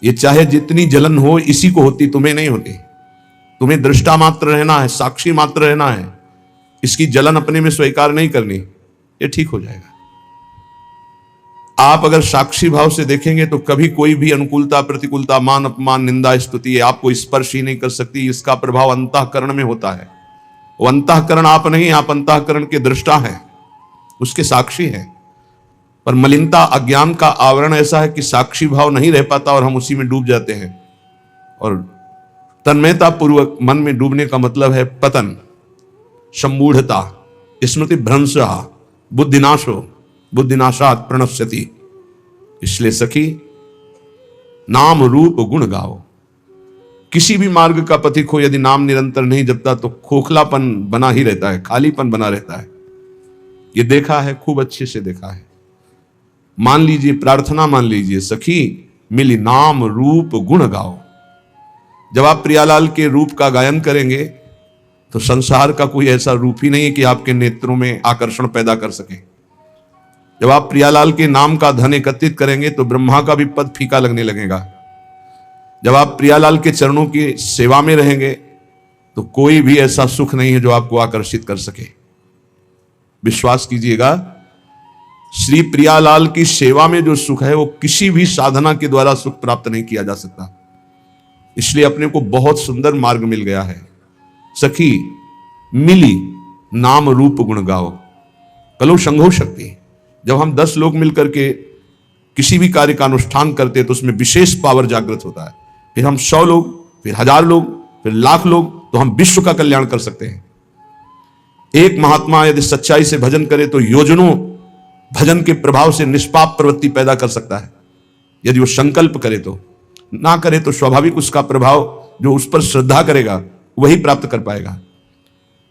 ये चाहे जितनी जलन हो, इसी को होती, तुम्हें नहीं होती। तुम्हें दृष्टा मात्र रहना है, साक्षी मात्र रहना है। इसकी जलन अपने में स्वीकार नहीं करनी, ये ठीक हो जाएगा। आप अगर साक्षी भाव से देखेंगे तो कभी कोई भी अनुकूलता, प्रतिकूलता, मान अपमान, निंदा, स्तुति आपको स्पर्श ही नहीं कर सकती। इसका प्रभाव अंतःकरण में होता है। वो अंतःकरण आप नहीं, आप अंतःकरण के दृष्टा हैं, उसके साक्षी हैं। पर मलिनता, अज्ञान का आवरण ऐसा है कि साक्षी भाव नहीं रह पाता और हम उसी में डूब जाते हैं। और तन्मयता पूर्वक मन में डूबने का मतलब है पतन, सम्मूढ़ता, स्मृति भ्रंश, बुद्धिनाशो, बुद्धिनाशात् प्रणश्यति। इसलिए सखी, नाम रूप गुण गाओ। किसी भी मार्ग का पथिक हो, यदि नाम निरंतर नहीं जपता तो खोखलापन बना ही रहता है, खालीपन बना रहता है। ये देखा है, खूब अच्छे से देखा है। मान लीजिए, प्रार्थना मान लीजिए, सखी मिली नाम रूप गुण गाओ। जब आप प्रियालाल के रूप का गायन करेंगे तो संसार का कोई ऐसा रूप ही नहीं है कि आपके नेत्रों में आकर्षण पैदा कर सके। जब आप प्रियालाल के नाम का धन एकत्रित करेंगे तो ब्रह्मा का भी पद फीका लगने लगेगा। जब आप प्रियालाल के चरणों की सेवा में रहेंगे तो कोई भी ऐसा सुख नहीं है जो आपको आकर्षित कर सके। विश्वास कीजिएगा, श्री प्रियालाल की सेवा में जो सुख है वो किसी भी साधना के द्वारा सुख प्राप्त नहीं किया जा सकता। इसलिए अपने को बहुत सुंदर मार्ग मिल गया है। सखी मिली नाम रूप गुण गाओ, कलो संघो शक्ति। जब हम 10 लोग मिलकर के किसी भी कार्य का अनुष्ठान करते हैं तो उसमें विशेष पावर जागृत होता है। फिर हम 100 लोग, फिर 1000 लोग, फिर लाख लोग, तो हम विश्व का कल्याण कर सकते हैं। एक महात्मा यदि सच्चाई से भजन करे तो योजनों भजन के प्रभाव से निष्पाप प्रवृत्ति पैदा कर सकता है, यदि वो संकल्प करे तो। ना करे तो स्वाभाविक उसका प्रभाव जो उस पर श्रद्धा करेगा वही प्राप्त कर पाएगा।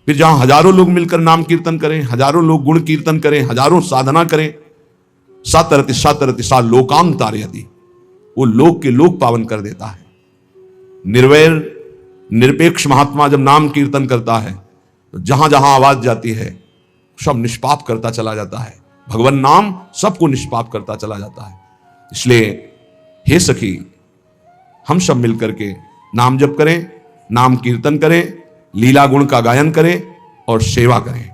फिर जहां हजारों लोग मिलकर नाम कीर्तन करें, हजारों लोग गुण कीर्तन करें, हजारों साधना करें, सातरति सा लोकांतार, यदि वो लोक के लोक पावन कर देता है। निर्वैर निरपेक्ष महात्मा जब नाम कीर्तन करता है तो जहां जहां आवाज जाती है सब निष्पाप करता चला जाता है। भगवान नाम सबको निष्पाप करता चला जाता है। इसलिए हे सखी, हम सब मिलकर के नाम जप करें, नाम कीर्तन करें, लीला गुण का गायन करें और सेवा करें।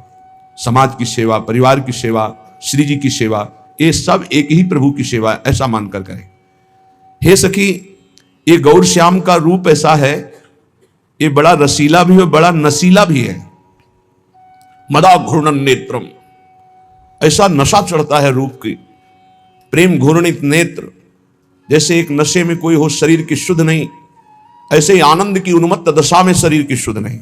समाज की सेवा, परिवार की सेवा, श्री जी की सेवा, ये सब एक ही प्रभु की सेवा, ऐसा मानकर करें। हे सखी, ये गौर श्याम का रूप ऐसा है, ये बड़ा रसीला भी है, बड़ा नसीला भी है। मदा घूर्णन नेत्रम, ऐसा नशा चढ़ता है रूप की। प्रेम घूर्णित नेत्र, जैसे एक नशे में कोई हो, शरीर की शुद्ध नहीं, ऐसे ही आनंद की उन्मत्त दशा में शरीर की शुद्ध नहीं।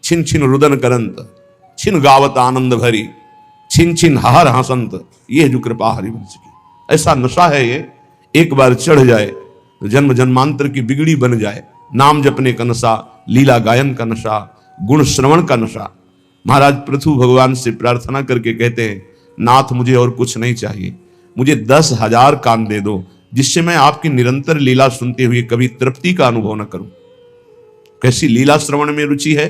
छिन छिन रुदन करंत, छिन गावत आनंद भरी, छिन छिन हर हसंत, ये जो कृपा हरिवंश की। ऐसा नशा है ये, एक बार चढ़ जाए तो जन्म जन्मांतर की बिगड़ी बन जाए। नाम जपने का नशा, लीला गायन का नशा, गुण श्रवण का नशा। महाराज पृथु भगवान से प्रार्थना करके कहते हैं, नाथ मुझे और कुछ नहीं चाहिए, मुझे 10,000 कान दे दो, जिससे मैं आपकी निरंतर लीला सुनते हुए कभी तृप्ति का अनुभव न करूं। कैसी लीला श्रवण में रुचि है,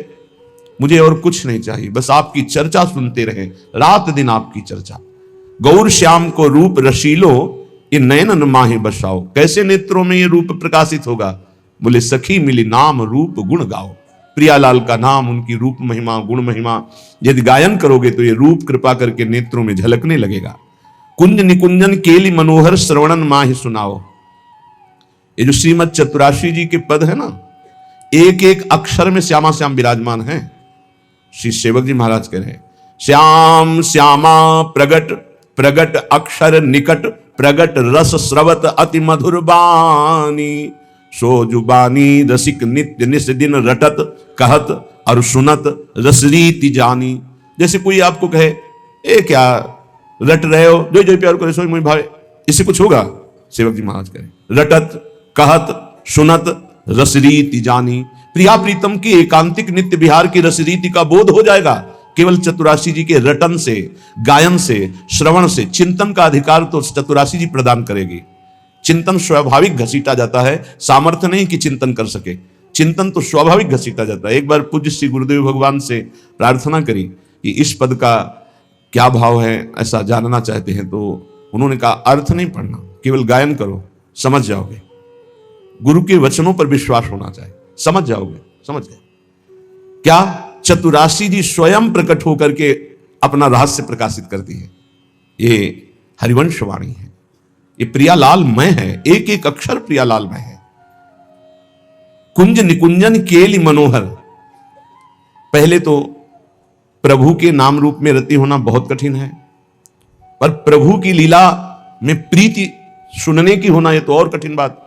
मुझे और कुछ नहीं चाहिए, बस आपकी चर्चा सुनते रहे, रात दिन आपकी चर्चा। गौर श्याम को रूप रशीलो, ये नयनन माहे बसाओ। कैसे नेत्रों में ये रूप प्रकाशित होगा? बोले सखी मिली नाम रूप गुण गाओ। प्रियालाल का नाम, उनकी रूप महिमा, गुण महिमा यदि गायन करोगे तो ये रूप कृपा करके नेत्रों में झलकने लगेगा। कुंज निकुंजन केली मनोहर श्रवणन माहि सुनाओ। ये जो श्रीमद चतुराशी जी के पद है ना, एक एक अक्षर में श्यामा श्याम विराजमान है। श्री सेवक जी महाराज कह रहे हैं, श्याम श्यामा प्रगट प्रगट अक्षर निकट, प्रगट रस स्रवत अति मधुर बानी, सो जुबानी रसिक नित्य निस दिन रटत कहत और सुनत रसरीति जानी। जैसे कोई आपको कहे, ए क्या रट रहे हो, जो जो प्यार करे सोई मुझे भावे, इससे कुछ होगा? सेवक जी महाराज करें, रटत कहत सुनत रसरीति जानी। प्रिया प्रीतम की एकांतिक नित्य विहार की रसरीति का बोध हो जाएगा केवल चतुराशी जी के रटन से, गायन से, श्रवण से। चिंतन का अधिकार तो चतुराशी जी प्रदान करेगी। चिंतन स्वाभाविक घसीटा जाता है, सामर्थ्य नहीं कि चिंतन कर सके। चिंतन तो स्वाभाविक घसीटा जाता है। एक बार पूज्य श्री गुरुदेव भगवान से प्रार्थना करी कि इस पद का क्या भाव है, ऐसा जानना चाहते हैं। तो उन्होंने कहा अर्थ नहीं पढ़ना, केवल गायन करो, समझ जाओगे। गुरु के वचनों पर विश्वास होना चाहिए, समझ जाओगे, समझ गए क्या? चतुराशी जी स्वयं प्रकट होकर के अपना रहस्य प्रकाशित करती है। ये हरिवंश वाणी है, ये प्रियालाल मय है, एक एक अक्षर प्रियालाल मय है। कुंज निकुंजन केली मनोहर। पहले तो प्रभु के नाम रूप में रति होना बहुत कठिन है, पर प्रभु की लीला में प्रीति सुनने की होना, यह तो और कठिन बात।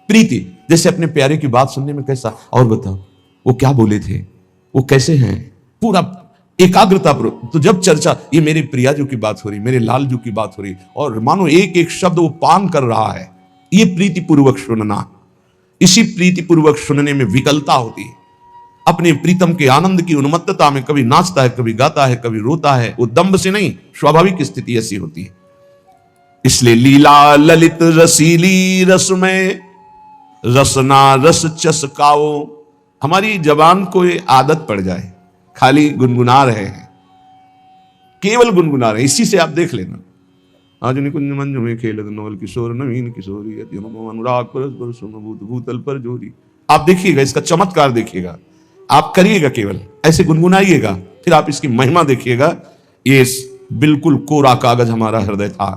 प्रीति, जैसे अपने प्यारे की बात सुनने में कैसा, और बताओ वो क्या बोले थे, वो कैसे हैं, पूरा एकाग्रता। तो जब चर्चा, ये मेरे प्रिया जो की बात हो रही, मेरे लाल जो की बात हो रही, और मानो एक एक शब्द वो पान कर रहा है, ये प्रीति पूर्वक सुनना। इसी प्रीति पूर्वक सुनने में विकलता होती है। अपने प्रीतम के आनंद की उन्मत्तता में कभी नाचता है, कभी गाता है, कभी रोता है। वो दम्भ से नहीं, स्वाभाविक स्थिति ऐसी होती है। इसलिए लीला ललित रसीली रसमय, रसना रस चसकाओ। हमारी जबान को ये आदत पड़ जाए, खाली गुनगुना रहे हैं, केवल गुनगुना रहे हैं। इसी से आप देख लेना, आज निकुंज मंज में खेलत नवल किशोर नवीन किशोरी अनुराग परस परस भूत भूतल पर जोरी। आप देखिएगा, इसका चमत्कार देखिएगा, आप करिएगा, केवल ऐसे गुनगुनाइएगा, फिर आप इसकी महिमा देखिएगा। ये बिल्कुल कोरा कागज हमारा हृदय था।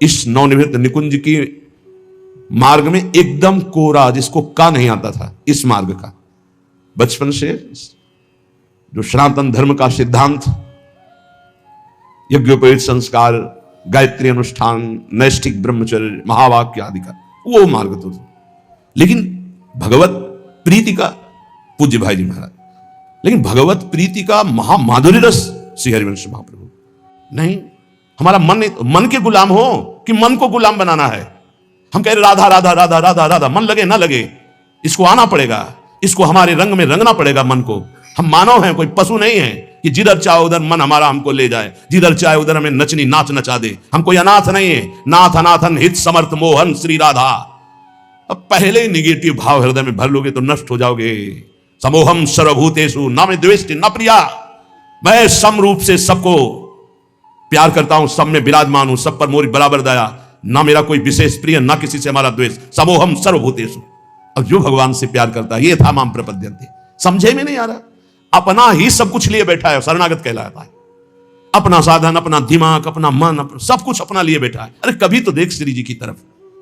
इस नवनिर्मित निकुंज की मार्ग में एकदम कोरा, जिसको का नहीं आता था, इस मार्ग का बचपन से जो सनातन धर्म का सिद्धांत, यज्ञोपवीत संस्कार, गायत्री अनुष्ठान, नैष्ठिक ब्रह्मचर्य, महावाक्य आदि का वो मार्ग तो था। लेकिन भगवत प्रीति का, पूज्य भाई जी महाराज, लेकिन भगवत प्रीति का महामाधुर्य रस श्री हरिवंश महाप्रभु नहीं। हमारा मन के गुलाम हो कि मन को गुलाम बनाना है। हम कह रहे राधा राधा राधा राधा राधा, मन लगे ना लगे, इसको आना पड़ेगा, इसको हमारे रंग में रंगना पड़ेगा मन को। हम मानव हैं, कोई पशु नहीं है कि जिधर चाहे उधर मन हमारा हमको ले जाए, जिधर चाहे उधर हमें नचनी नाच नचा दे। हम कोई अनाथ नहीं है। नाथ अनाथन हित समर्थ मोहन श्री राधा। अब पहले ही निगेटिव भाव हृदय में भर लोगे तो नष्ट हो जाओगे। समोहम सर्वभूतेषु न में द्वेष्टि न प्रिया। मैं सम रूप से सबको प्यार करता हूं, सब में विराजमान हूं, सब पर मोरी बराबर दया, ना मेरा कोई विशेष प्रिय, ना किसी से हमारा द्वेष। समोहम सर्वभूतेषु। और जो भगवान से प्यार करता है, ये था माम प्रपद्यन्ते। समझे में नहीं आ रहा, अपना ही सब कुछ लिए बैठा है, शरणागत कहलाता है। अपना साधन, अपना दिमाग, अपना मन, अपना सब कुछ अपना लिए बैठा है। अरे कभी तो देख श्री जी की तरफ,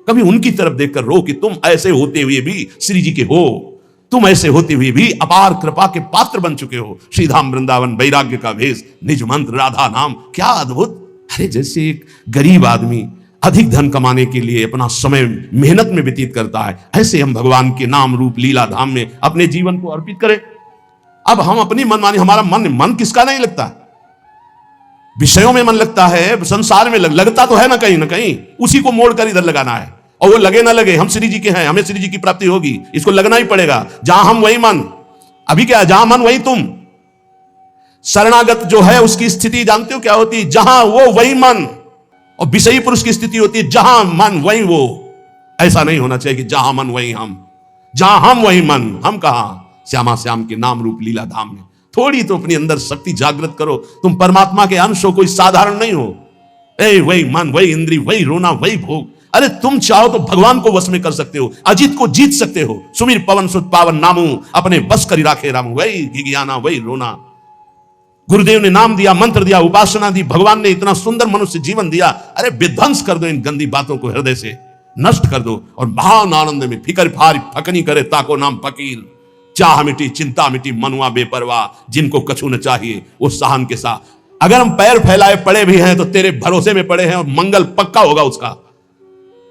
कभी उनकी तरफ देखकर रो कि तुम ऐसे होते हुए भी श्री जी के हो, तुम ऐसे होते हुए भी अपार कृपा के पात्र बन चुके हो। श्रीधाम वृंदावन वैराग्य का भेष, निज मंत्र राधा नाम, क्या अद्भुत। अरे जैसे एक गरीब आदमी अधिक धन कमाने के लिए अपना समय मेहनत में व्यतीत करता है, ऐसे हम भगवान के नाम रूप लीला धाम में अपने जीवन को अर्पित करें। अब हम अपनी मनमानी, हमारा मन किसका नहीं लगता, विषयों में मन लगता है, संसार में लगता तो है ना कहीं, उसी को मोड़ कर इधर लगाना है। और वो लगे ना लगे, हम श्री जी के हैं, हमें श्री जी की प्राप्ति होगी, इसको लगना ही पड़ेगा। जहां हम वही मन। अभी क्या है, जहां मन वही तुम। शरणागत जो है उसकी स्थिति जानते हो क्या होती है? जहां वो वही मन। और विषयी पुरुष की स्थिति होती है जहां मन वही वो। ऐसा नहीं होना चाहिए कि जहां मन वही हम, जहां हम वही मन। हम कहां? श्यामा श्याम के नाम रूप लीला धाम में। थोड़ी तो अपने अंदर शक्ति जागृत करो। तुम परमात्मा के अंश हो, कोई साधारण नहीं हो। वही मन, वही इंद्री, वही रोना, वही भोग। अरे तुम चाहो तो भगवान को वश में कर सकते हो, अजित को जीत सकते हो। सुमीर पवन सुत पावन नामू, अपने बस करी राखे रामू। वही गिगियाना, वही रोना। गुरुदेव ने नाम दिया, मंत्र दिया, उपासना दी, भगवान ने इतना सुंदर मनुष्य जीवन दिया। अरे विध्वंस कर दो इन गंदी बातों को, हृदय से नष्ट कर दो और महान आनंद में फिकर फार फकनी करे ताको नाम फकीर। चाह मिटी चिंता मिटी मनुआ बेपरवाह, जिनको कछु न चाहिए वो सहन के साथ। अगर हम पैर फैलाए पड़े भी हैं तो तेरे भरोसे में पड़े हैं और मंगल पक्का होगा उसका।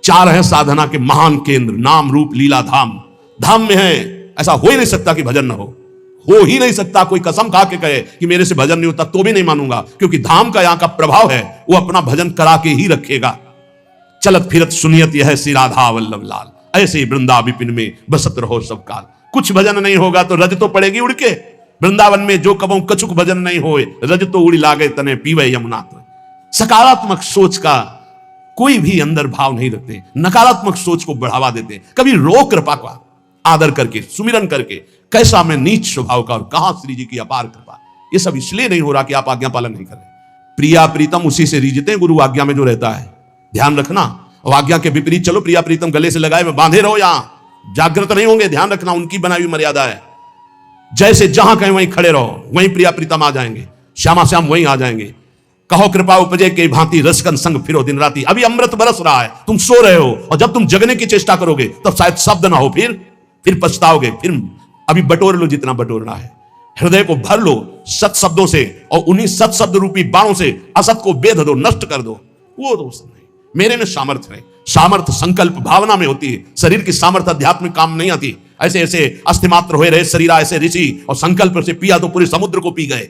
चार है साधना के महान केंद्र, नाम रूप लीला धाम। धाम में है, ऐसा हो ही नहीं सकता कि भजन न हो ही नहीं सकता। कोई कसम खा के कहे कि मेरे से भजन नहीं होता तो भी नहीं मानूंगा, क्योंकि धाम का यहां का प्रभाव है, वो अपना भजन करा के ही रखेगा। चलत फिरत सुनियत यह श्री राधा वल्लभ लाल, ऐसे ही वृंदा विपिन में बसत रहो सब काल। कुछ भजन नहीं होगा तो रज तो पड़ेगी उड़ के। वृंदावन में जो कबों कछुक भजन नहीं होए, रज तो उड़ी लागे तने पीवे यमुना। सकारात्मक सोच का कोई भी अंदर भाव नहीं रखते, नकारात्मक सोच को बढ़ावा देते। कभी रो कृपा का आदर करके, सुमिरन करके, कैसा मैं नीच स्वभाव का और कहां श्री जी की अपार कृपा। ये सब इसलिए नहीं हो रहा कि आप आज्ञा पालन नहीं कर रहे। प्रिया प्रीतम उसी से रीझते हैं गुरु आज्ञा में जो रहता है, ध्यान रखना। और आज्ञा के विपरीत चलो, प्रिया प्रीतम गले से लगाए बांधे रहो, यहां जागृत नहीं होंगे। ध्यान रखना, उनकी बनाई हुई मर्यादा है। जैसे जहां कहें वहीं खड़े रहो, वहीं प्रिया प्रीतम आ जाएंगे, श्यामा श्याम वहीं आ जाएंगे। कहो कृपा उपजे के भांति रसकन संग फिरो दिन राती। अभी अमृत बरस रहा है, तुम सो रहे हो, और जब तुम जगने की चेष्टा करोगे तब शायद शब्द ना हो, फिर पछताओगे। फिर अभी बटोर लो जितना बटोरना है, हृदय को भर लो सत शब्दों से, और उन्हीं सत शब्द रूपी बाणों से असत को बेध दो, नष्ट कर दो। वो दोस्त नहीं, मेरे में सामर्थ्य है। सामर्थ्य संकल्प भावना में होती है। शरीर की सामर्थ्य अध्यात्म काम नहीं आती। ऐसे ऐसे अस्थिमात्र हुए रहे शरीर ऐसे ऋषि, और संकल्प से पिया तो पूरे समुद्र को पी गए।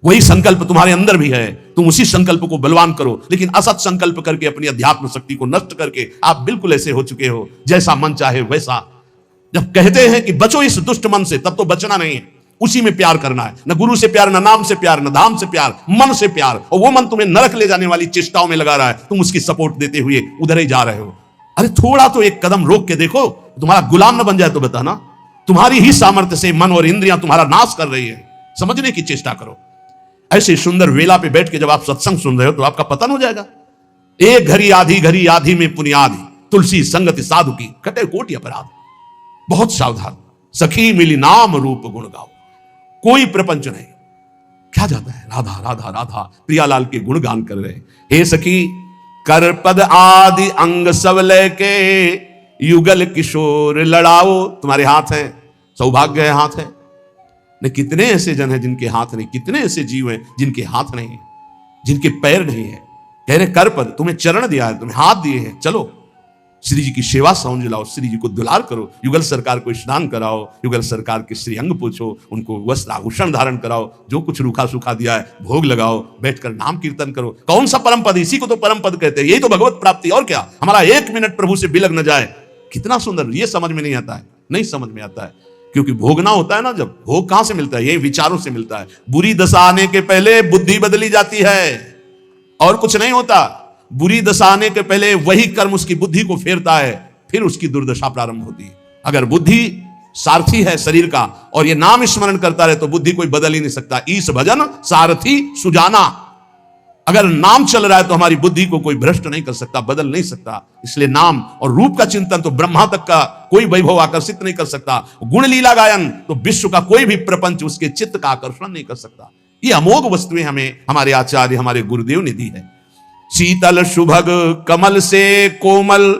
वही संकल्प तुम्हारे अंदर भी है, तुम उसी संकल्प को बलवान करो। लेकिन असत संकल्प करके अपनी अध्यात्म शक्ति को नष्ट करके आप बिल्कुल ऐसे हो चुके हो, जैसा मन चाहे वैसा। जब कहते हैं कि बचो इस दुष्ट मन से, तब तो बचना नहीं है, उसी में प्यार करना है। न गुरु से प्यार, न नाम से प्यार, न धाम से प्यार, मन से प्यार। और वो मन तुम्हें नरक ले जाने वाली चेष्टाओं में लगा रहा है, तुम उसकी सपोर्ट देते हुए उधर ही जा रहे हो। अरे थोड़ा तो एक कदम रोक के देखो, तुम्हारा गुलाम न बन जाए तो बताना। तुम्हारी ही सामर्थ्य से मन और इंद्रियां तुम्हारा नाश कर रही है, समझने की चेष्टा करो। ऐसे सुंदर वेला पे बैठ के जब आप सत्संग सुन रहे हो तो आपका पतन हो जाएगा। एक घड़ी आधी में पुनियादि, तुलसी संगति साधु की कटे कोटि अपराध। बहुत सावधान, सखी मिली नाम रूप गुण गाओ। कोई प्रपंच नहीं, क्या जाता है, राधा राधा राधा प्रियालाल के गुणगान कर रहे हैं। हे सखी कर पद आदि अंग सब लेके, युगल किशोर लड़ाओ। तुम्हारे हाथ है, सौभाग्य है, हाथ है। ने कितने ऐसे जन हैं जिनके हाथ नहीं, कितने ऐसे जीव हैं जिनके हाथ नहीं है, जिनके पैर नहीं है। कह रहे कर पद, तुम्हें चरण दिया है, तुम्हें हाथ दिए हैं, चलो श्री जी की सेवा समझ लाओ, श्री जी को दुलार करो, युगल सरकार को स्नान कराओ, युगल सरकार के श्री अंग पूछो, उनको वस्त्र आभूषण धारण कराओ, जो कुछ रूखा सूखा दिया है भोग लगाओ, बैठकर नाम कीर्तन करो। कौन सा परम पद, इसी को तो परम पद कहते हैं। यही तो भगवत प्राप्ति, और क्या। हमारा एक मिनट प्रभु से बिलग न जाए, कितना सुंदर। ये समझ में नहीं आता है, नहीं समझ में आता है, क्योंकि भोगना होता है ना। जब भोग कहां से मिलता है, यही विचारों से मिलता है। बुरी दशा आने के पहले बुद्धि बदली जाती है, और कुछ नहीं होता। बुरी दशा आने के पहले वही कर्म उसकी बुद्धि को फेरता है, फिर उसकी दुर्दशा प्रारंभ होती है। अगर बुद्धि सारथी है शरीर का, और ये नाम स्मरण करता रहे, तो बुद्धि कोई बदल ही नहीं सकता। ईश भजन सारथी सुजाना। अगर नाम चल रहा है तो हमारी बुद्धि को कोई भ्रष्ट नहीं कर सकता, बदल नहीं सकता। इसलिए नाम और रूप का चिंतन तो ब्रह्मा तक का कोई वैभव आकर्षित नहीं कर सकता। गुण लीला गायन तो विश्व का कोई भी प्रपंच उसके चित्त का आकर्षण नहीं कर सकता। ये अमोघ वस्तुएं हमें हमारे आचार्य, हमारे गुरुदेव ने दी है। शीतल सुभग कमल से कोमल,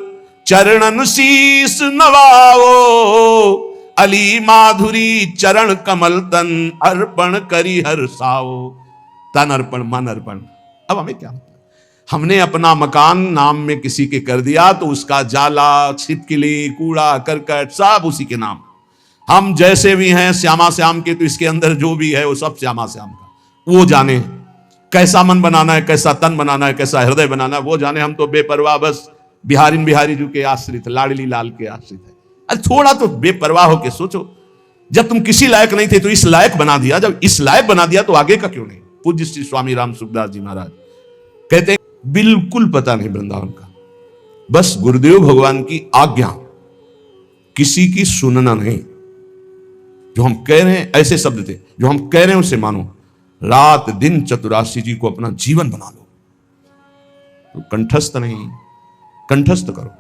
चरणन शीस नवाओ। अली माधुरी चरण कमल, तन अर्पण करी हर्षाओ। तन अर्पण, मन अर्पण। अब हमें क्या, हमने अपना मकान नाम में किसी के कर दिया, तो उसका जाला, छिपकली, कूड़ा करकट सब उसी के नाम। हम जैसे भी हैं श्यामा श्याम के, तो इसके अंदर जो भी है वो सब श्यामा श्याम का। वो जाने कैसा मन बनाना है, कैसा तन बनाना है, कैसा हृदय बनाना है, वो जाने। हम तो बेपरवाह बस बिहारी जी के आश्रित, लाडली लाल के आश्रित है। अरे थोड़ा तो बेपरवाह होके सोचो, जब तुम किसी लायक नहीं थे तो इस लायक बना दिया, जब इस लायक बना दिया तो आगे का क्यों नहीं। पूज्य श्री स्वामी राम सुखदास जी महाराज कहते हैं, बिल्कुल पता नहीं वृंदावन का, बस गुरुदेव भगवान की आज्ञा, किसी की सुनना नहीं। जो हम कह रहे हैं, ऐसे शब्द थे, जो हम कह रहे हैं उसे मानो। रात दिन चतुराशी जी को अपना जीवन बना लो। तो कंठस्थ नहीं, कंठस्थ करो।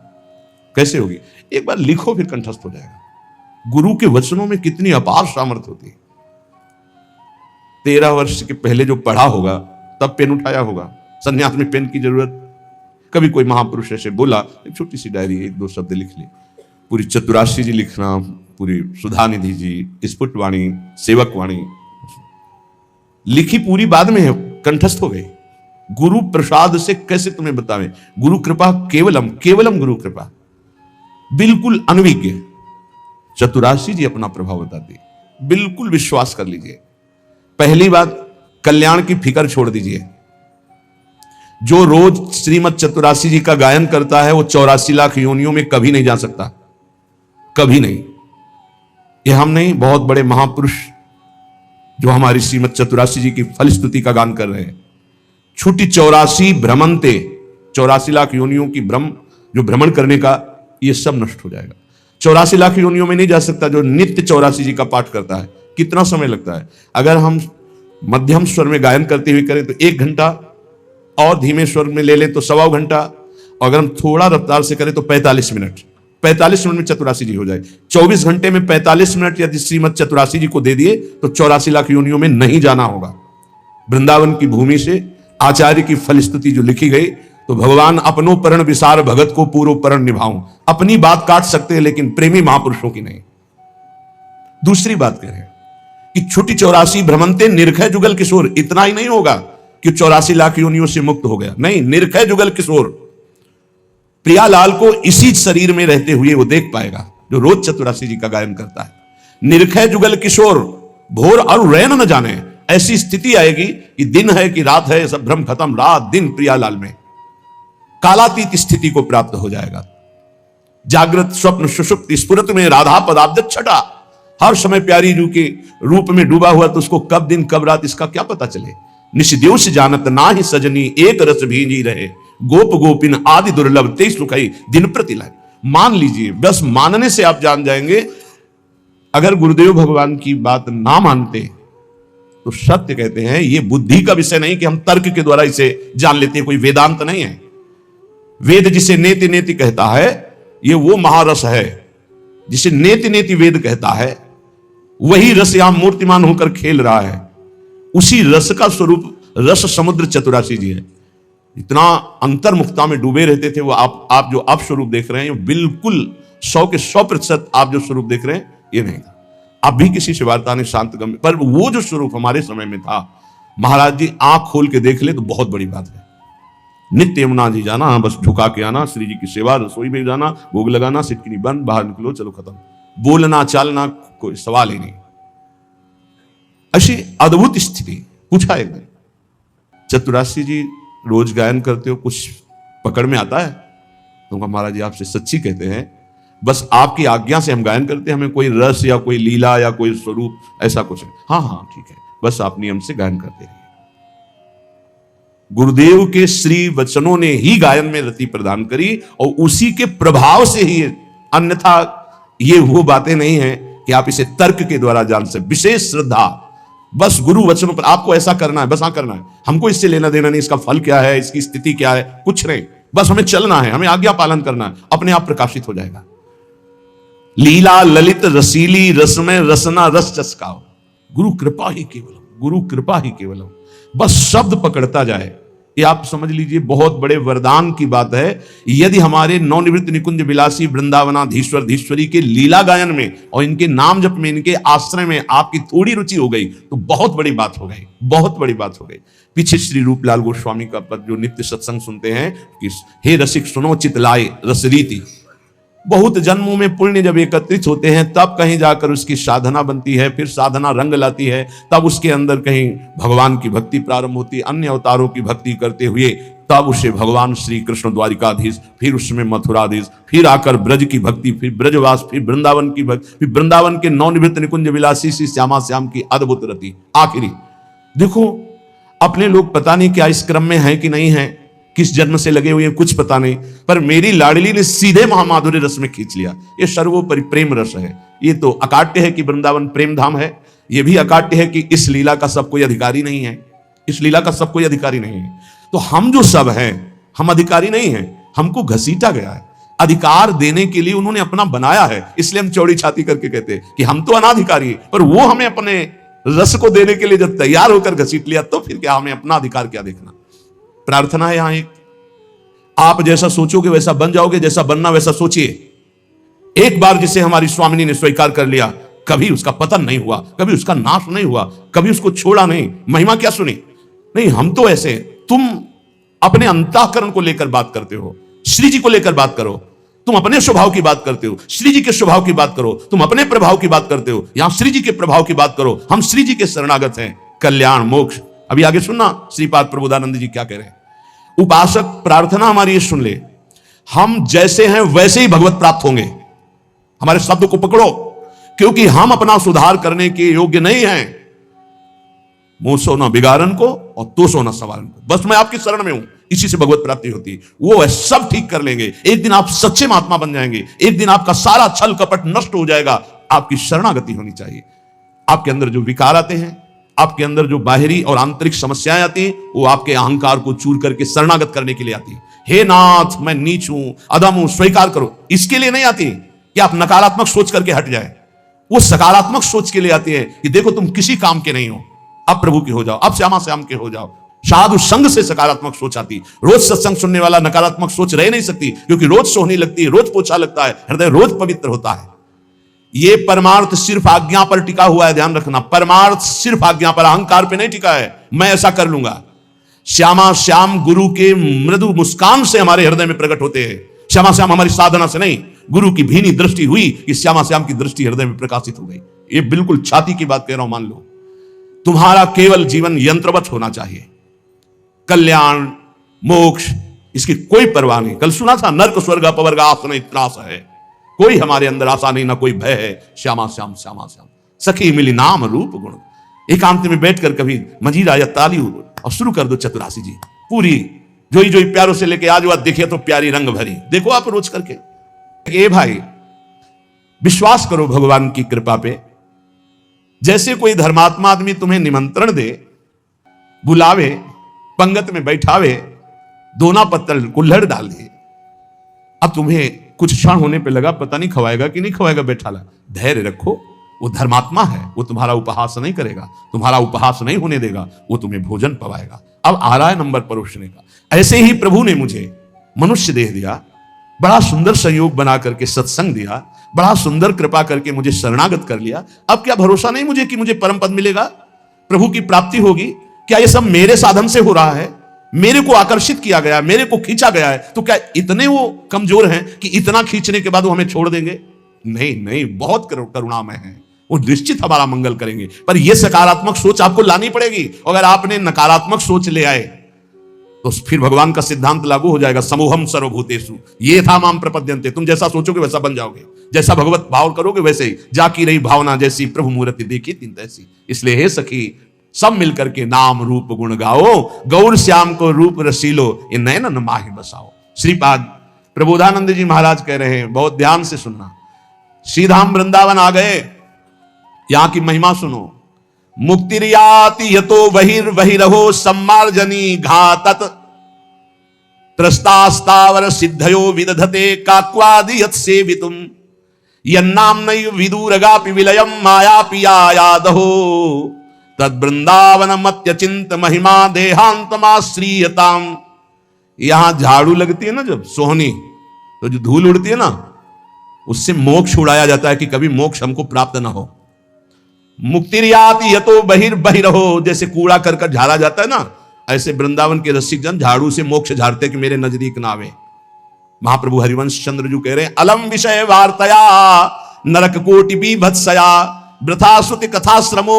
कैसे होगी, एक बार लिखो फिर कंठस्थ हो जाएगा। गुरु के वचनों में कितनी अपार सामर्थ्य होती है। 13 वर्ष के पहले जो पढ़ा होगा तब पेन उठाया होगा। संन्यास में पेन की जरूरत, कभी कोई महापुरुष ऐसे बोला, एक छोटी सी डायरी, 1-2 शब्द लिख ले। पूरी चतुराशी जी लिखना, पूरी सुधानिधि जी, स्फुटवाणी, सेवक वाणी लिखी पूरी बाद में है, कंठस्थ हो गई। गुरु प्रसाद से कैसे तुम्हें बतावें। गुरु कृपा केवलम, केवलम गुरु कृपा, बिल्कुल अनविज्ञ। चतुराशी जी अपना प्रभाव बताती, बिल्कुल विश्वास कर लीजिए। पहली बात, कल्याण की फिक्र छोड़ दीजिए। जो रोज श्रीमद चतुराशी जी का गायन करता है वो 84 लाख योनियों में कभी नहीं जा सकता, कभी नहीं। ये हम नहीं, बहुत बड़े महापुरुष जो हमारी श्रीमद चतुराशी जी की फलस्तुति का गान कर रहे हैं। छुट्टी 84 भ्रमणते, 84 लाख योनियों की जो भ्रमण करने का, ये सब नष्ट हो जाएगा। 84 लाख योनियों में नहीं जा सकता। जो नित्य 84 जी का पाठ करता है, कितना समय लगता है। अगर हम मध्यम स्वर में गायन करते हुए करें तो 1 घंटा, और धीमे स्वर में ले लें तो 1.25 घंटा, अगर हम थोड़ा रफ्तार से करें तो 45 मिनट, 45 मिनट में चतुरासी जी हो जाए। 24 घंटे में 45 मिनट यदि श्रीमद चतुरासी जी को दे दिए तो 84 लाख योनियों में नहीं जाना होगा। वृंदावन की भूमि से आचार्य की फलस्तुति जो लिखी गई, तो भगवान अपनो परण विसार भगत को पूर्व परण निभाऊं, अपनी बात काट सकते हैं लेकिन प्रेमी महापुरुषों की नहीं। दूसरी बात कह रहे हैं कि छुटी 84 भ्रमंते निर्खय जुगल किशोर, इतना ही नहीं होगा कि 84 लाख योनियों से मुक्त हो गया, नहीं, निर्खय जुगल किशोर प्रियालाल को इसी शरीर में रहते हुए वो देख पाएगा जो रोज चतुरासी जी का गायन करता है। निर्खय जुगल किशोर भोर और रैन न जाने, ऐसी स्थिति आएगी कि दिन है कि रात है, सब भ्रम खत्म, रात दिन प्रियालाल में कालातीत स्थिति को प्राप्त हो जाएगा। जागृत स्वप्न सुषुप्ति स्फुरत में राधा पदाब्द छटा, हर समय प्यारी जू के रूप में डूबा हुआ, तो उसको कब दिन कब रात इसका क्या पता चले। निशिदेव से जानत ना ही सजनी, एक रस भींजी रहे, गोप गोपिन आदि दुर्लभ ते सुखई दिन प्रति लाए। मान लीजिए, बस मानने से आप जान जाएंगे। अगर गुरुदेव भगवान की बात ना मानते तो सत्य कहते हैं, ये बुद्धि का विषय नहीं कि हम तर्क के द्वारा इसे जान लेते हैं, कोई वेदांत नहीं है। वेद जिसे नेति नेति कहता है, ये वो महारस है जिसे नेति नेति वेद कहता है, वही रस यहां मूर्तिमान होकर खेल रहा है। उसी रस का स्वरूप रस समुद्र चतुरासी जी है। इतना अंतर्मुखता में डूबे रहते थे वो। आप जो अब स्वरूप देख रहे हैं, बिल्कुल 100 के 100% आप जो स्वरूप देख रहे हैं ये नहीं था। अब भी किसी से वार्ता नहीं, शांत गम्य, पर वो जो स्वरूप हमारे समय में था, महाराज जी आंख खोल के देख ले तो बहुत बड़ी बात है। नित्य यमुना जी जाना, बस झुका के आना, श्री जी की सेवा, रसोई में जाना, भोग लगाना, सिटकिनी बंद, बाहर निकलो, चलो खत्म। बोलना चालना कोई सवाल ही नहीं। ऐसी अद्भुत स्थिति। पूछा एक दिन, चतुरासी जी रोज गायन करते हो, कुछ पकड़ में आता है? तो महाराज जी आपसे सच्ची कहते हैं, बस आपकी आज्ञा से हम गायन करते हैं, हमें कोई रस या कोई लीला या कोई स्वरूप ऐसा कुछ नहीं। हाँ हाँ ठीक है, बस आप नियम से गायन करते रहिए। गुरुदेव के श्री वचनों ने ही गायन में रति प्रदान करी और उसी के प्रभाव से ही, अन्यथा ये वो बातें नहीं है कि आप इसे तर्क के द्वारा जान सकते। विशेष श्रद्धा, बस गुरु वचनों पर आपको ऐसा करना है, बस हाँ करना है, हमको इससे लेना देना नहीं, इसका फल क्या है, इसकी स्थिति क्या है, कुछ नहीं, बस हमें चलना है, हमें आज्ञा पालन करना है, अपने आप प्रकाशित हो जाएगा। लीला ललित रसीली रसमय रसना रस चस्काओ, गुरु कृपा ही केवलम, गुरु कृपा ही केवलम, बस शब्द पकड़ता जाए। ये आप समझ लीजिए बहुत बड़े वरदान की बात है। यदि हमारे नवनिवृत्त निकुंज विलासी वृंदावनाधीश्वर धीश्वरी के लीला गायन में और इनके नाम जप में, इनके आश्रय में आपकी थोड़ी रुचि हो गई तो बहुत बड़ी बात हो गई, बहुत बड़ी बात हो गई। पीछे श्री रूपलाल गोस्वामी का पद जो नित्य सत्संग सुनते हैं कि हे रसिक सुनो चित लाए रस रीति, बहुत जन्मों में पुण्य जब एकत्रित होते हैं तब कहीं जाकर उसकी साधना बनती है, फिर साधना रंग लाती है, तब उसके अंदर कहीं भगवान की भक्ति प्रारंभ होती है, अन्य अवतारों की भक्ति करते हुए तब उसे भगवान श्री कृष्ण द्वारिकाधीश, फिर उसमें मथुराधीश, फिर आकर ब्रज की भक्ति, फिर ब्रजवास, फिर वृंदावन की भक्ति, फिर वृंदावन के नवनिवृत्त निकुंज विलासी श्री श्यामा श्याम की अद्भुत रति। आखिरी देखो, अपने लोग पता नहीं क्या इस क्रम में है कि नहीं है, किस जन्म से लगे हुए हैं कुछ पता नहीं, पर मेरी लाडली ने सीधे महामाधुर्य रस में खींच लिया। ये सर्वोपरि प्रेम रस है। ये तो अकाट्य है कि वृंदावन प्रेम धाम है, ये भी अकाट्य है कि इस लीला का सब कोई अधिकारी नहीं है, इस लीला का सब कोई अधिकारी नहीं है। तो हम जो सब हैं, हम अधिकारी नहीं हैं, हमको घसीटा गया है। अधिकार देने के लिए उन्होंने अपना बनाया है, इसलिए हम चौड़ी छाती करके कहते हैं कि हम तो अनाधिकारी हैं, पर वो हमें अपने रस को देने के लिए जब तैयार होकर घसीट लिया तो फिर क्या, हमें अपना अधिकार क्या देखना। प्रार्थना है यहां एक, आप जैसा सोचोगे वैसा बन जाओगे, जैसा बनना वैसा सोचिए। एक बार जिसे हमारी स्वामिनी ने स्वीकार कर लिया, कभी उसका पतन नहीं हुआ, कभी उसका नाश नहीं हुआ, कभी उसको छोड़ा नहीं। महिमा क्या सुनी? नहीं, हम तो ऐसे, तुम अपने अंतःकरण को लेकर बात करते हो, श्री जी को लेकर बात करो। तुम अपने स्वभाव की बात करते हो, श्री जी के स्वभाव की बात करो। तुम अपने प्रभाव की बात करते हो, यहां श्री जी के प्रभाव की बात करो। हम श्री जी के शरणागत हैं, कल्याण मोक्ष। अभी आगे सुनना श्रीपाद प्रबोधानंद जी क्या कह रहे हैं। उपासक प्रार्थना हमारी ये सुन ले, हम जैसे हैं वैसे ही भगवत प्राप्त होंगे। हमारे शब्द को पकड़ो, क्योंकि हम अपना सुधार करने के योग्य नहीं हैं। मुंह सो ना बिगाड़न को और तो सो ना सवारन को, बस मैं आपकी शरण में हूं, इसी से भगवत प्राप्ति होती है। वो सब ठीक कर लेंगे, एक दिन आप सच्चे महात्मा बन जाएंगे, एक दिन आपका सारा छल कपट नष्ट हो जाएगा। आपकी शरणागति होनी चाहिए। आपके अंदर जो विकार आते हैं, आपके अंदर जो बाहरी और आंतरिक समस्याएं आती हैं, वो आपके अहंकार को चूर करके शरणागत करने के लिए आती है। हे नाथ मैं नीच हूं, अधम हूं, स्वीकार करो। इसके लिए नहीं आती कि आप नकारात्मक सोच करके हट जाए, वो सकारात्मक सोच के लिए आती है कि देखो तुम किसी काम के नहीं हो, अब प्रभु के हो जाओ, अब श्यामा श्याम के हो जाओ। साधु संग से सकारात्मक सोच आती। रोज सत्संग सुनने वाला नकारात्मक सोच रह नहीं सकती, क्योंकि रोज सोहनी लगती है, रोज पोछा लगता है, हृदय रोज पवित्र होता है। ये परमार्थ सिर्फ आज्ञा पर टिका हुआ है, ध्यान रखना। परमार्थ सिर्फ आज्ञा पर, अहंकार पे नहीं टिका है, मैं ऐसा कर लूंगा। श्यामा श्याम गुरु के मृदु मुस्कान से हमारे हृदय में प्रकट होते हैं। श्यामा श्याम हमारी साधना से नहीं, गुरु की भीनी दृष्टि हुई कि श्यामा श्याम की दृष्टि हृदय में प्रकाशित हो गई। ये बिल्कुल छाती की बात कह रहा हूं, मान लो। तुम्हारा केवल जीवन यंत्रवत होना चाहिए। कल्याण मोक्ष इसकी कोई परवाह नहीं। कल सुना था, नर्क स्वर्ग अपवर्ग आस नहीं त्रास है, कोई हमारे अंदर आशा नहीं, ना कोई भय है। श्यामा श्याम श्यामा श्याम सखी मिली नाम रूप गुण। एकांत में बैठकर कभी मजीरा या ताली और शुरू कर दो चतुरासी जी पूरी, जोई जोई प्यारों से लेके आज देखे तो प्यारी रंग भरी, देखो आप रोज करके। ए भाई विश्वास करो भगवान की कृपा पे। जैसे कोई धर्मात्मा आदमी तुम्हें निमंत्रण दे, बुलावे, पंगत में बैठावे, दोना पत्तल कुल्हड़ डाल दे, अब तुम्हें कुछ क्षण होने पे लगा पता नहीं खवाएगा कि नहीं खवाएगा, बैठा ला, धैर्य रखो। वो धर्मात्मा है, वो तुम्हारा उपहास नहीं करेगा, तुम्हारा उपहास नहीं होने देगा, वो तुम्हें भोजन पवाएगा। अब आ रहा है नंबर परोसने का। ऐसे ही प्रभु ने मुझे मनुष्य देह दिया, बड़ा सुंदर संयोग बना करके सत्संग दिया, बड़ा सुंदर कृपा करके मुझे शरणागत कर लिया। अब क्या भरोसा नहीं मुझे कि मुझे परम पद मिलेगा, प्रभु की प्राप्ति होगी? क्या ये सब मेरे साधन से हो रहा है? मेरे को आकर्षित किया गया, मेरे को खींचा गया है, तो क्या इतने वो कमजोर हैं कि इतना खींचने के बाद वो हमें छोड़ देंगे? नहीं नहीं, बहुत करुणामय है, वो निश्चित हमारा मंगल करेंगे। पर यह सकारात्मक सोच आपको लानी पड़ेगी। अगर आपने नकारात्मक सोच ले आए तो फिर भगवान का सिद्धांत लागू हो जाएगा, समूहम सर्वभूतेषु ये था माम प्रपद्यन्ते। तुम जैसा सोचोगे वैसा बन जाओगे, जैसा भगवत भाव करोगे वैसे ही। जाकी रही भावना जैसी, प्रभु मूर्ति देखी तीन तैसी। इसलिए हे सखी, सब मिलकर के नाम रूप गुण गाओ, गौर श्याम को रूप रसीलो, ये नयन माहि बसाओ। श्रीपाद प्रबोधानंद जी महाराज कह रहे हैं, बहुत ध्यान से सुनना। श्रीधाम वृंदावन आ गए, यहां की महिमा सुनो। मुक्तिर्याति यतो बहिर्बहिरहो सम्मार्जनी घातत त्रस्तास्तावर सिद्धयो विदधते काक्वादि यत् सेवितुम यन्नाम्नैव विदूरगापि विलयम माया पियायादहो तद्वृंदावन मत्यचिंत महिमा देहांतमाश्रीयताम। यहां झाड़ू लगती है ना जब सोहनी, तो जो धूल उड़ती है ना, उससे मोक्ष उड़ाया जाता है कि कभी मोक्ष हमको प्राप्त ना हो। मुक्तिर्याति यतो बहिर्बहिरहो, जैसे कूड़ा करकट झाड़ा जाता है ना, ऐसे वृंदावन के रसिक जन झाड़ू से मोक्ष झाड़ते कि मेरे नजदीक ना आवे। महाप्रभु हरिवंश चंद्र जी कह रहे हैं, अलम विषय वार्तया नरक कोटि बीभत्सया वृथा श्रुति कथा श्रमो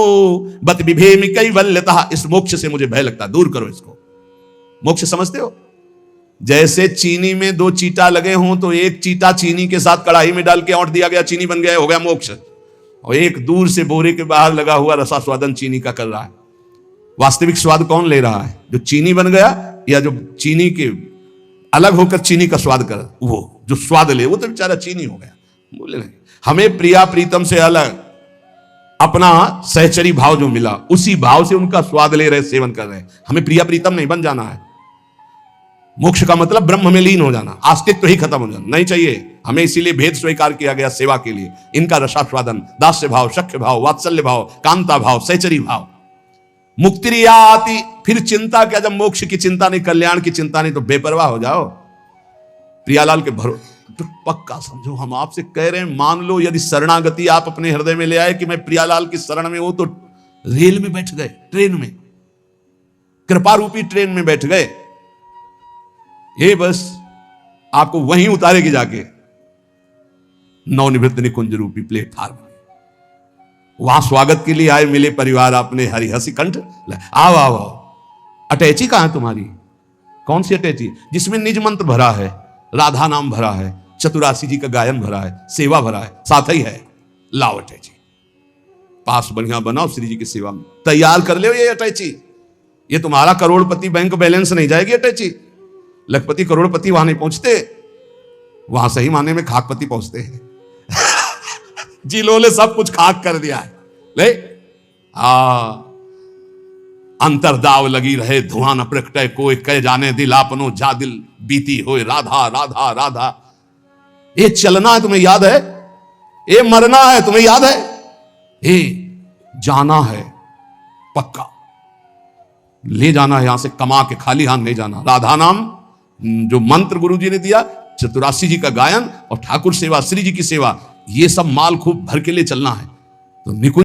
बत विभेमि कैवल्यतः। इस मोक्ष से मुझे भय लगता, दूर करो इसको। मोक्ष समझते हो? जैसे चीनी में दो चीटा लगे हों तो एक चीटा चीनी के साथ कढ़ाई में डाल के औंठ दिया गया, चीनी बन गया, हो गया मोक्ष। और एक दूर से बोरे के बाहर लगा हुआ रसास्वादन चीनी का कर रहा है। वास्तविक स्वाद कौन ले रहा है? जो चीनी बन गया या जो चीनी के अलग होकर चीनी का स्वाद कर, वो जो स्वाद ले वो तो बेचारा चीनी हो गया। बोले नहीं, हमें प्रिया प्रीतम से अलग अपना सहचरी भाव जो मिला, उसी भाव से उनका स्वाद ले रहे, सेवन कर रहे हैं। हमें प्रिया प्रीतम नहीं बन जाना है। मोक्ष का मतलब ब्रह्म में लीन हो जाना, अस्तित्व ही खत्म हो जाना नहीं चाहिए हमें। इसीलिए भेद स्वीकार किया गया सेवा के लिए। इनका रसास्वादन, दास्य भाव, शक्य भाव, वात्सल्य भाव, कांता भाव, सहचरी भाव। मुक्तिर्याति, फिर चिंता क्या? जब मोक्ष की चिंता नहीं, कल्याण की चिंता नहीं, तो बेपरवाह हो जाओ। प्रियालाल के भरोसे तो पक्का समझो, हम आपसे कह रहे हैं, मान लो यदि शरणागति आप अपने हृदय में ले आए कि मैं प्रियालाल की शरण में हूं, तो रेल में बैठ गए, ट्रेन में, कृपा रूपी ट्रेन में बैठ गए। ये बस आपको वहीं उतारेगी जाके नवनिवृत्त निकुंज रूपी प्लेटफार्म। वहां स्वागत के लिए आए मिले परिवार अपने, हरि हसी कंठ, आओ आओ आओ। अटैची कहां है तुम्हारी? कौन सी अटैची? जिसमें निज मंत्र भरा है, राधा नाम भरा है, चतुरासी जी का गायन भरा है, सेवा भरा है, साथ ही है। लाओ अटैची, पास बढ़िया बनाओ, श्री जी की सेवा में तैयार कर ले ये अटैची। ये तुम्हारा करोड़पति बैंक बैलेंस नहीं जाएगी अटैची। लखपति करोड़पति वहां नहीं पहुंचते, वहां सही माने में खाकपति पहुंचते हैं। जिलों ने सब कुछ खाक कर दिया है। ले अंतरदाव लगी रहे धुआं न प्रकटे कोई, कह जाने दिल आपनो जा दिल बीती होए राधा राधा राधा। ये चलना है तुम्हें याद है, ये मरना है तुम्हें याद है, ये जाना है पक्का, ले जाना है यहां से, कमा के खाली हाथ नहीं जाना। राधा नाम जो मंत्र गुरु जी ने दिया, चतुरासी जी का गायन और ठाकुर सेवा, श्री जी की सेवा, ये सब माल खूब भर के लिए चलना है। तो निकुंज